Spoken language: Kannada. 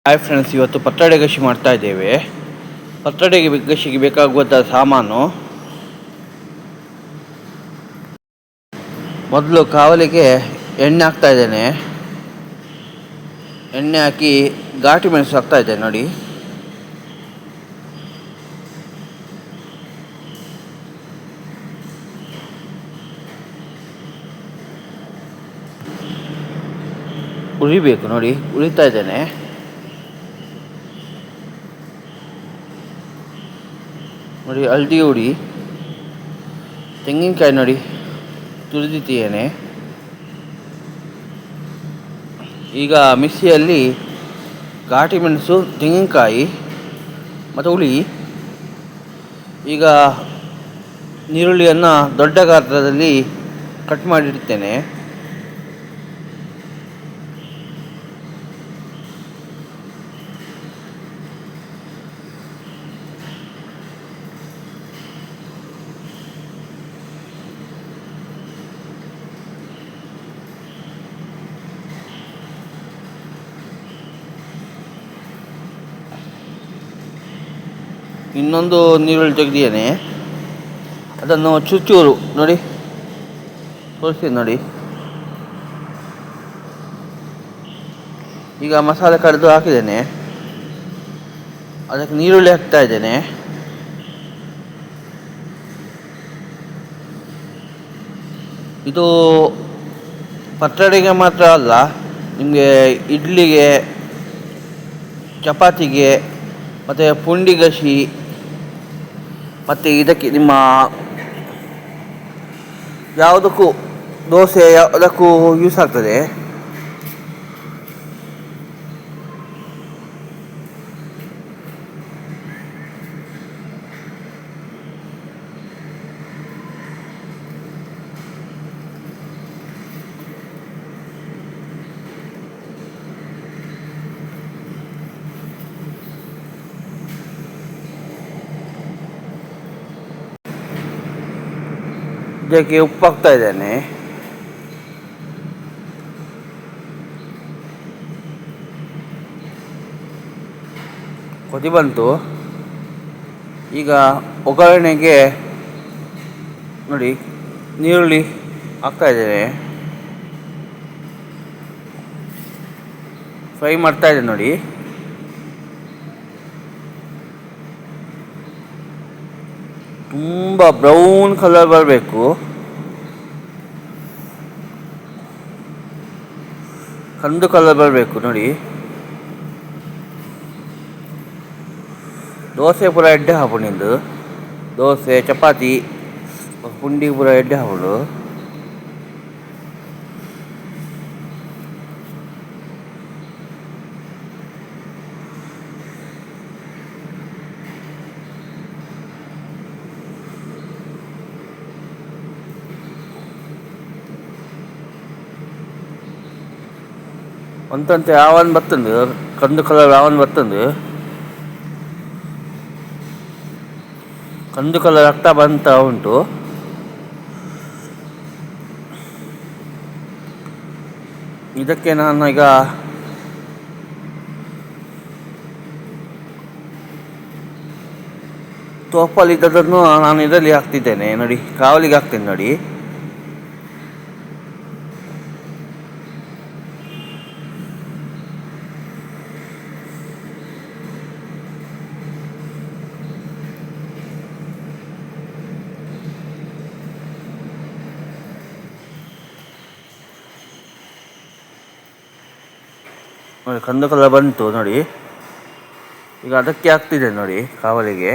ಹಾಯ್ ಫ್ರೆಂಡ್ಸ್, ಇವತ್ತು ಪತ್ರೊಡೆ ಗಶಿ ಮಾಡ್ತಾ ಇದ್ದೇವೆ. ಪತ್ರೊಡೆ ಗಶಿಗೆ ಬೇಕಾಗುವಂಥ ಸಾಮಾನು: ಮೊದಲು ಕಾವಲಿಗೆ ಎಣ್ಣೆ ಹಾಕ್ತಾ ಇದ್ದೇನೆ. ಎಣ್ಣೆ ಹಾಕಿ ಘಾಟಿ ಮೆಣಸು ಹಾಕ್ತಾ ಇದ್ದೇನೆ ನೋಡಿ. ಉರಿಬೇಕು ನೋಡಿ, ಉರಿತಾ ಇದ್ದೇನೆ. ನೋಡಿ, ಹಳದಿ ಹುಡಿ, ತೆಂಗಿನಕಾಯಿ ನೋಡಿ ತುರಿದಿದ್ದೇನೆ. ಈಗ ಮಿಕ್ಸಿಯಲ್ಲಿ ಘಾಟಿ ಮೆಣಸು, ತೆಂಗಿನಕಾಯಿ ಮತ್ತು ಹುಳಿ, ಈಗ ನೀರುಳ್ಳಿಯನ್ನು ದೊಡ್ಡ ಗಾತ್ರದಲ್ಲಿ ಕಟ್ ಮಾಡಿಡ್ತೇನೆ. ಇನ್ನೊಂದು ನೀರುಳ್ಳಿ ತೆಗೆದಿದ್ದೇನೆ, ಅದನ್ನು ಚೂರು ನೋಡಿ ತೋರಿಸ್ತೀನಿ ನೋಡಿ. ಈಗ ಮಸಾಲೆ ಕಡಿದು ಹಾಕಿದ್ದೇನೆ, ಅದಕ್ಕೆ ನೀರುಳ್ಳಿ ಹಾಕ್ತಾ ಇದ್ದೇನೆ. ಇದು ಪತ್ರೊಡೆಗೆ ಮಾತ್ರ ಅಲ್ಲ, ನಿಮಗೆ ಇಡ್ಲಿಗೆ, ಚಪಾತಿಗೆ ಮತ್ತು ಪುಂಡಿ ಗಶಿ ಮತ್ತು ಇದಕ್ಕೆ ನಿಮ್ಮ ಯಾವುದಕ್ಕೂ, ದೋಸೆ ಯಾವುದಕ್ಕೂ ಯೂಸ್ ಆಗ್ತದೆ. ಇದಕ್ಕೆ ಉಪ್ಪು ಹಾಕ್ತಾ ಇದ್ದೇನೆ. ಕೊದಿ ಬಂತು. ಈಗ ಒಗ್ಗರಣೆಗೆ ನೋಡಿ ನೀರುಳ್ಳಿ ಹಾಕ್ತಾ ಇದ್ದೇನೆ, ಫ್ರೈ ಮಾಡ್ತಾ ಇದ್ದೇನೆ ನೋಡಿ. ತುಂಬ ಬ್ರೌನ್ ಕಲರ್ ಬರಬೇಕು, ಕಂದು ಕಲರ್ ಬರಬೇಕು ನೋಡಿ. ದೋಸೆ ಪೂರ ಎಡ್ಡೆ ಹಾಕೊಂಡಿದ್ದು, ದೋಸೆ ಚಪಾತಿ ಪುಂಡಿ ಪೂರ ಎಡ್ಡೆ ಹಾಕೊಂಡು. ಒಂದಂತೆ ಆವನ್ ಬರ್ತಂದು, ಕಂದು ಕಲರ್ ಆವನ್ ಬರ್ತಂದು, ಕಂದು ಕಲರ್ ಆಗ್ತಾ ಬಂತ ಉಂಟು. ಇದಕ್ಕೆ ನಾನು ಈಗ ತೋಪಲ್ಲಿದ್ದದನ್ನು ನಾನು ಇದರಲ್ಲಿ ಹಾಕ್ತಿದ್ದೇನೆ ನೋಡಿ, ಕಾವಲಿಗೆ ಹಾಕ್ತೇನೆ ನೋಡಿ. ನೋಡಿ, ಕಂದು ಕಲರ್ ಬಂತು ನೋಡಿ. ಈಗ ಅದಕ್ಕೆ ಹಾಕ್ತಿದ್ದೇನೆ ನೋಡಿ ಕಾವಲಿಗೆ.